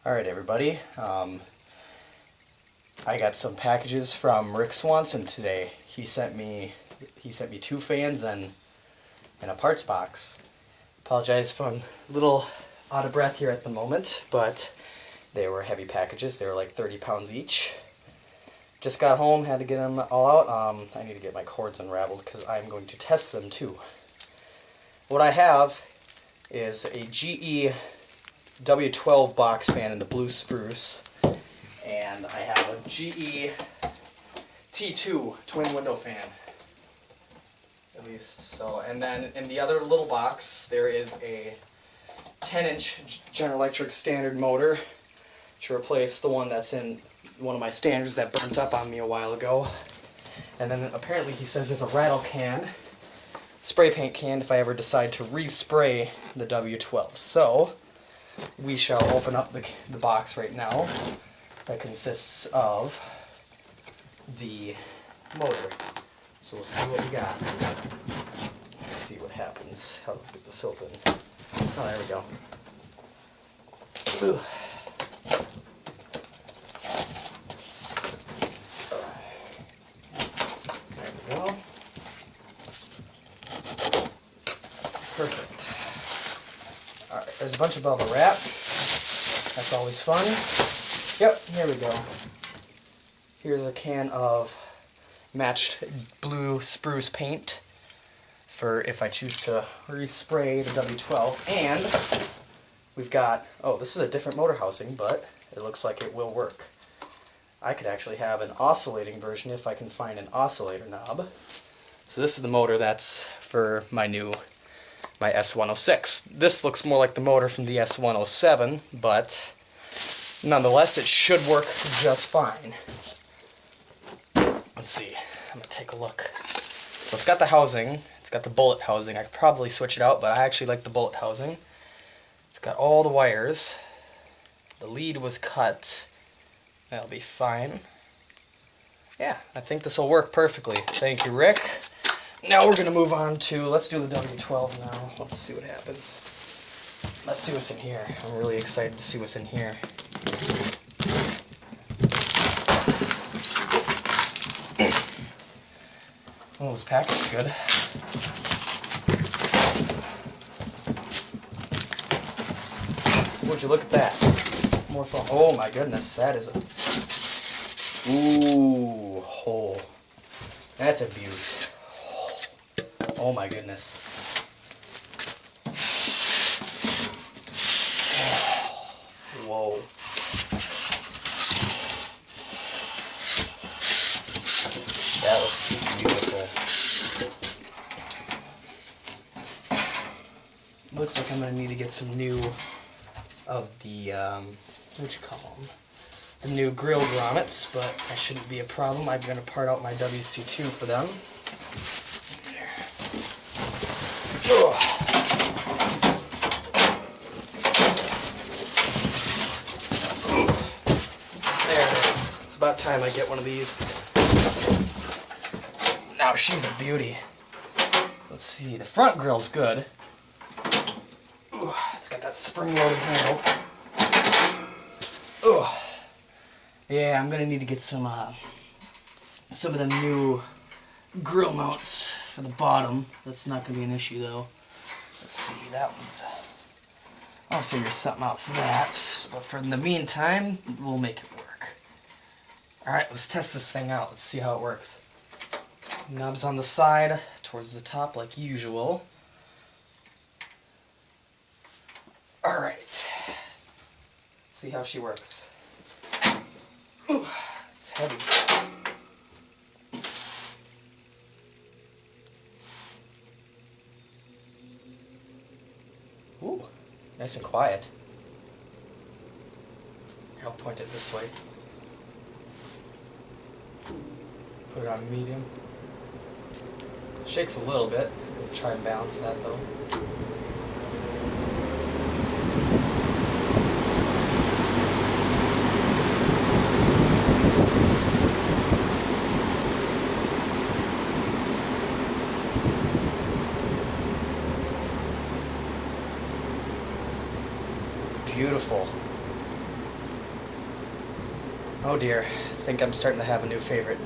Alright everybody, I got some packages from Rick Swanson today. He sent me 2 fans and a parts box. Apologize if I'm a little out of breath here at the moment, but they were heavy packages. They were like 30 pounds each. Just got home, had to get them all out. I need to get my cords unraveled because I'm going to test them too. What I have is a GE W-12 box fan in the blue spruce, and I have a GE T-2 twin window fan, at least so. And then in the other little box there is a 10-inch General Electric standard motor to replace the one that's in one of my standards that burnt up on me a while ago. And then apparently he says there's a rattle can, spray paint can, if I ever decide to respray the W-12. So we shall open up the box right now that consists of the motor. So we'll see what we got. Let's see what happens. How do we get this open? Oh, there we go. Ooh. There we go. Perfect. Alright, there's a bunch of bubble wrap. That's always fun. Yep, here we go. Here's a can of matched blue spruce paint for if I choose to respray the W-12. And we've got, oh, this is a different motor housing, but it looks like it will work. I could actually have an oscillating version if I can find an oscillator knob. So this is the motor that's for my S106. This looks more like the motor from the S107, but nonetheless it should work just fine. Let's see, I'm going to take a look. So it's got the housing, it's got the bullet housing. I could probably switch it out, but I actually like the bullet housing. It's got all the wires. The lead was cut. That'll be fine. Yeah, I think this will work perfectly. Thank you, Rick. Now we're going to move on to, let's do the W-12 now. Let's see what happens. Let's see what's in here. I'm really excited to see what's in here. Oh, this packet's good. Would you look at that? More foam. Oh my goodness, that is a... Ooh, hole. That's a beaut. Oh my goodness. Whoa. That looks beautiful. Looks like I'm going to need to get some new of the, what you call them? The new grill grommets, but that shouldn't be a problem. I'm going to part out my WC2 for them. There it is. It's about time I get one of these. Now she's a beauty. Let's see, the front grill's good. Ooh, it's got that spring-loaded handle. Ooh. Yeah, I'm gonna need to get some of them new grill mounts for the bottom. That's not gonna be an issue though. Let's see, that one's... I'll figure something out for that. But for the meantime, we'll make it work. Alright, let's test this thing out. Let's see how it works. Knobs on the side, towards the top like usual. Alright. Let's see how she works. Ooh, it's heavy. Ooh, nice and quiet. Here, I'll point it this way. Put it on medium. Shakes a little bit. Try and balance that though. Beautiful. Oh dear, I think I'm starting to have a new favorite.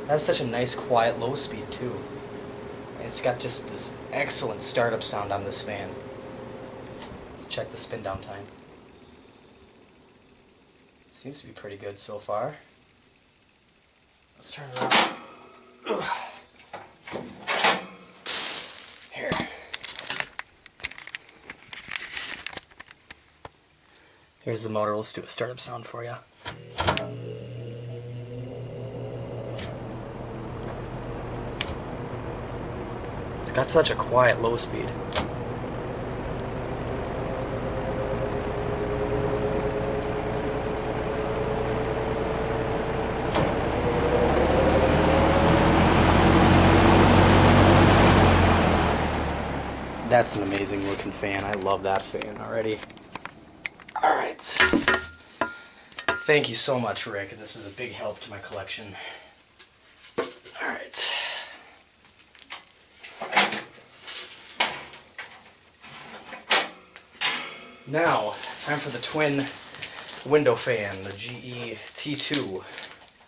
That's such a nice, quiet, low speed too. And it's got just this excellent startup sound on this fan. Let's check the spin down time. Seems to be pretty good so far. Let's turn it around. Ugh. Here. Here's the motor. Let's do a startup sound for you. It's got such a quiet low speed. That's an amazing looking fan. I love that fan already. Alright. Thank you so much, Rick. This is a big help to my collection. Alright. Now, time for the twin window fan, the GE T-2.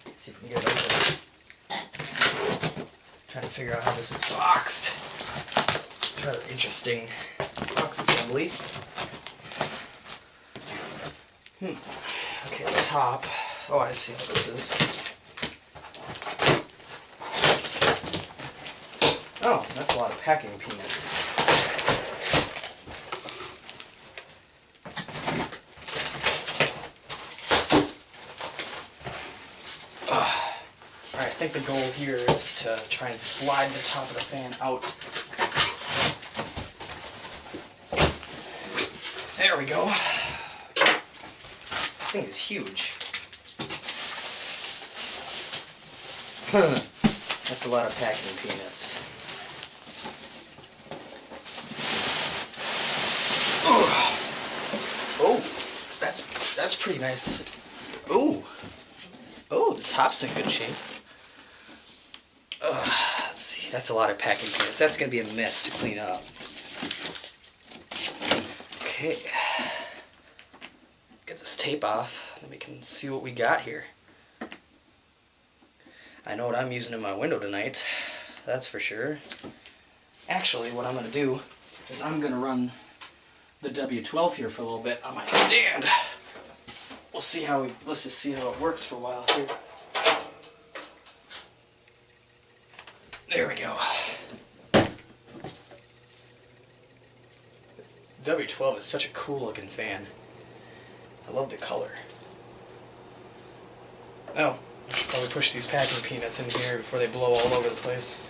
Let's see if we can get it open. Trying to figure out how this is boxed. It's rather interesting box assembly. Okay, the top. Oh, I see how this is. Oh, that's a lot of packing peanuts. Alright, I think the goal here is to try and slide the top of the fan out. There we go. This thing is huge. That's a lot of packing peanuts. Oh, that's pretty nice. Ooh. Oh, the top's in good shape. Let's see, that's a lot of packing peanuts. That's going to be a mess to clean up. Okay. Get this tape off, then we can see what we got here. I know what I'm using in my window tonight, that's for sure. Actually, what I'm going to do is I'm going to run the W-12 here for a little bit on my stand. Let's just see how it works for a while here. There we go. W-12 is such a cool looking fan. I love the color. Oh, I should probably push these packing peanuts in here before they blow all over the place.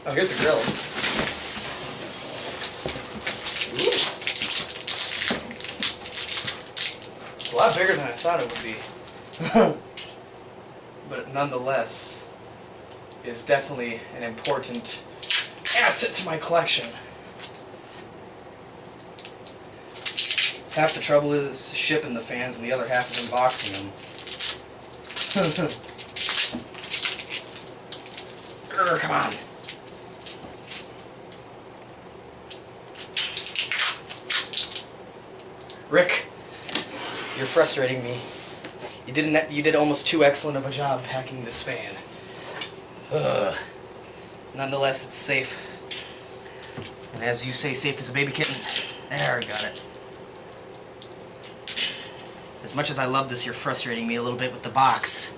Oh, here's the grills. It's a lot bigger than I thought it would be. But nonetheless, is definitely an important asset to my collection. Half the trouble is shipping the fans and the other half is unboxing them. Come on. Rick, you're frustrating me. You did almost too excellent of a job packing this fan. Nonetheless, it's safe. And as you say, safe as a baby kitten. There, we got it. As much as I love this, you're frustrating me a little bit with the box.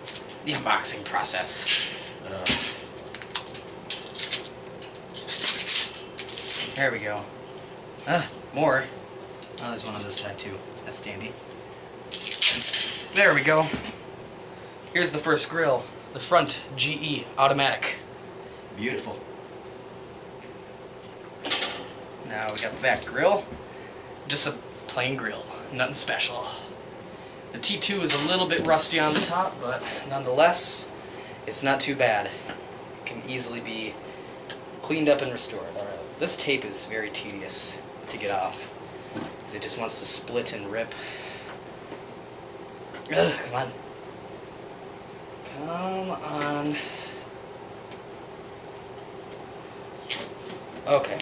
The unboxing process. There we go. More. Oh, there's one on this side too. That's dandy. There we go. Here's the first grill. The front GE automatic. Beautiful. Now we got the back grill. Just a plain grill. Nothing special. The T2 is a little bit rusty on the top, but nonetheless, it's not too bad. It can easily be cleaned up and restored. Alright, this tape is very tedious to get off, because it just wants to split and rip. Ugh, come on. Come on. Okay.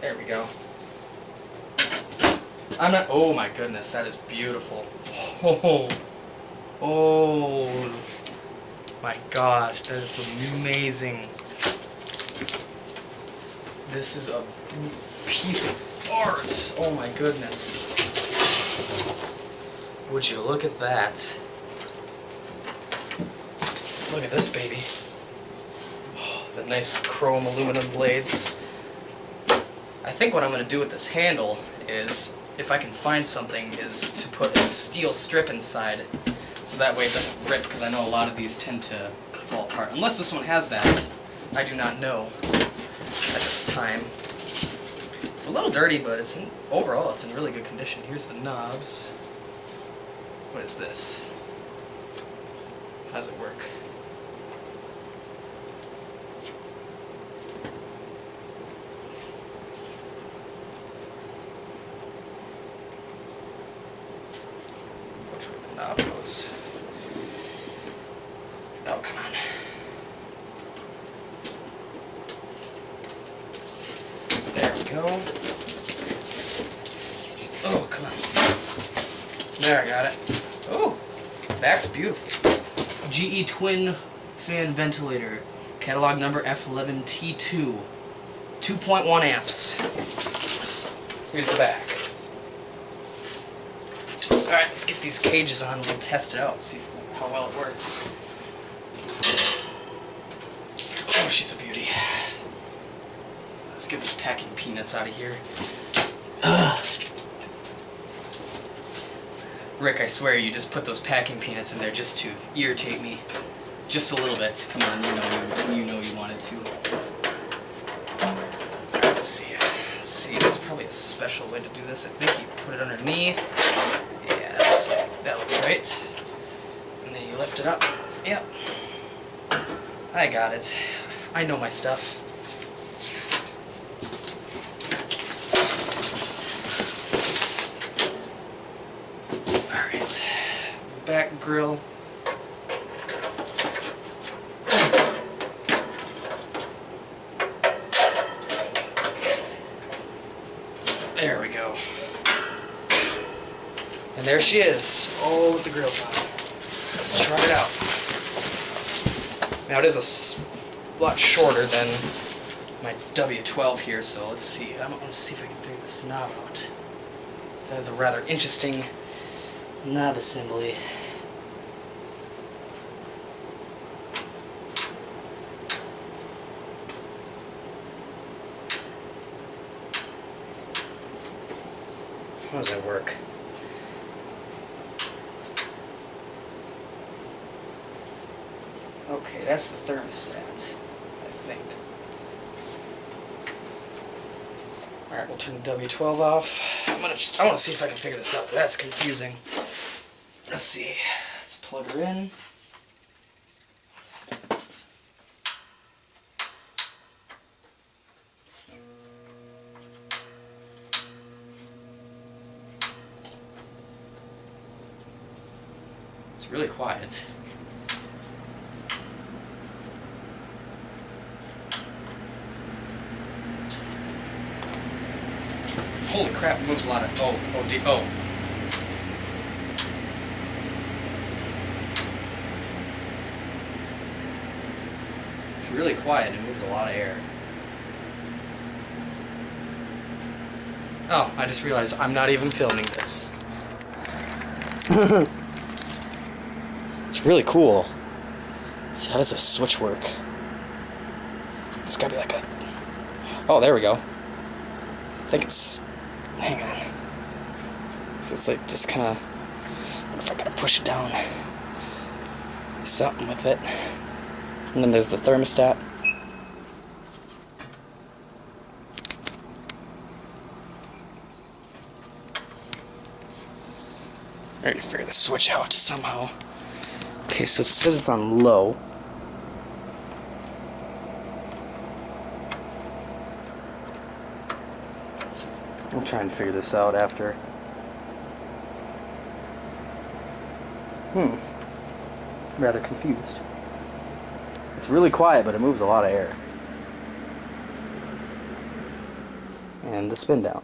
There we go. I'm not. Oh my goodness, that is beautiful. Oh, oh my gosh, that is amazing. This is a piece of art. Oh my goodness. Would you look at that? Look at this baby. Oh, the nice chrome aluminum blades. I think what I'm going to do with this handle is, if I can find something, is to put a steel strip inside so that way it doesn't rip, because I know a lot of these tend to fall apart. Unless this one has that. I do not know at this time. It's a little dirty, but overall it's in really good condition. Here's the knobs. What is this? How does it work? Which way the knob goes? Oh, come on. There we go. Oh, come on. There, I got it. Oh, that's beautiful. GE twin fan ventilator. Catalog number F11 T2. 2.1 amps. Here's the back. Alright, let's get these cages on and we'll test it out, see how well it works. Oh, she's a beauty. Let's get these packing peanuts out of here. Rick, I swear you just put those packing peanuts in there just to irritate me. Just a little bit. Come on, you know you wanted to. Let's see. Let's see, there's probably a special way to do this. I think you put it underneath. Yeah, that looks right. And then you lift it up. Yep. I got it. I know my stuff. Alright. Back grill. There we go. And there she is. Oh, with the grills on. Let's try it out. Now it is a lot shorter than my W-12 here, so let's see. I want to see if I can figure this knob out. So that is a rather interesting knob assembly. How does that work? Okay, that's the thermostat, I think. Alright, we'll turn the W-12 off. I want to see if I can figure this out. That's confusing. Let's see. Let's plug her in. It's really quiet. Holy crap, it moves a lot of... Oh. It's really quiet, it moves a lot of air. Oh, I just realized I'm not even filming this. It's really cool. So how does this switch work? It's gotta be like a... Oh, there we go. I think it's... Hang on. It's like just kind of... I wonder if I gotta push it down. Something with it. And then there's the thermostat. I need to figure the switch out somehow. Okay, so it says it's on low. I'll try and figure this out after. I'm rather confused. It's really quiet, but it moves a lot of air. And the spin down.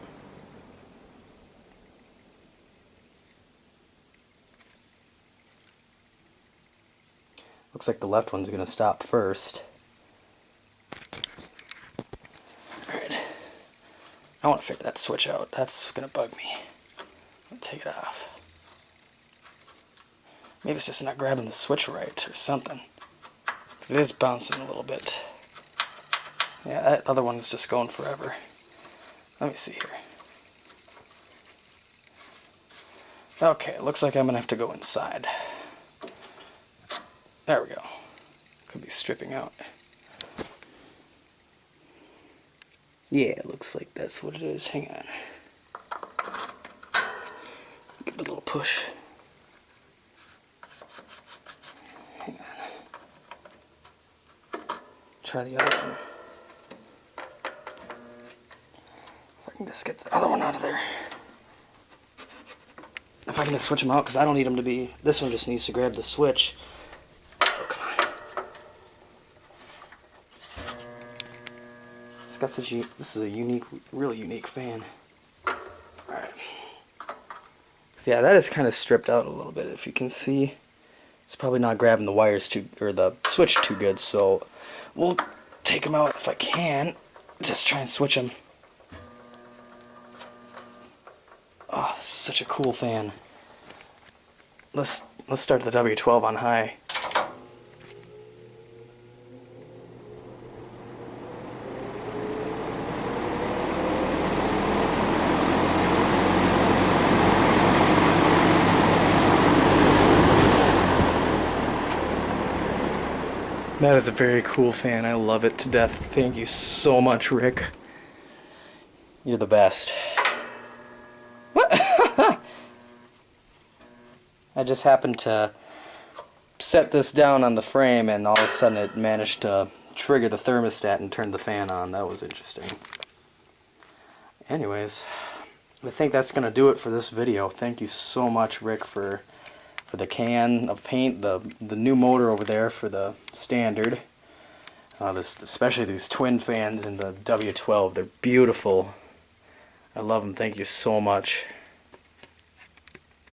Looks like the left one's going to stop first. Alright. I want to figure that switch out. That's going to bug me. I'm going to take it off. Maybe it's just not grabbing the switch right or something. Because it is bouncing a little bit. Yeah, that other one's just going forever. Let me see here. Okay, looks like I'm going to have to go inside. There we go. Could be stripping out. Yeah, it looks like that's what it is. Hang on. Give it a little push. Hang on. Try the other one. If I can just get the other one out of there. If I can just switch them out, because I don't need them to be... This one just needs to grab the switch. Oh, come on. It's got such a... This is a unique, really unique fan. Alright. So yeah, that is kind of stripped out a little bit. If you can see, it's probably not grabbing the wires too... or the switch too good, so we'll take them out if I can. Just try and switch them. Oh, this is such a cool fan. Let's start the W-12 on high. That is a very cool fan. I love it to death. Thank you so much, Rick. You're the best. I just happened to set this down on the frame and all of a sudden it managed to trigger the thermostat and turn the fan on. That was interesting. Anyways, I think that's going to do it for this video. Thank you so much, Rick, for the can of paint, the new motor over there for the standard. Especially these twin fans in the W-12. They're beautiful. I love them. Thank you so much.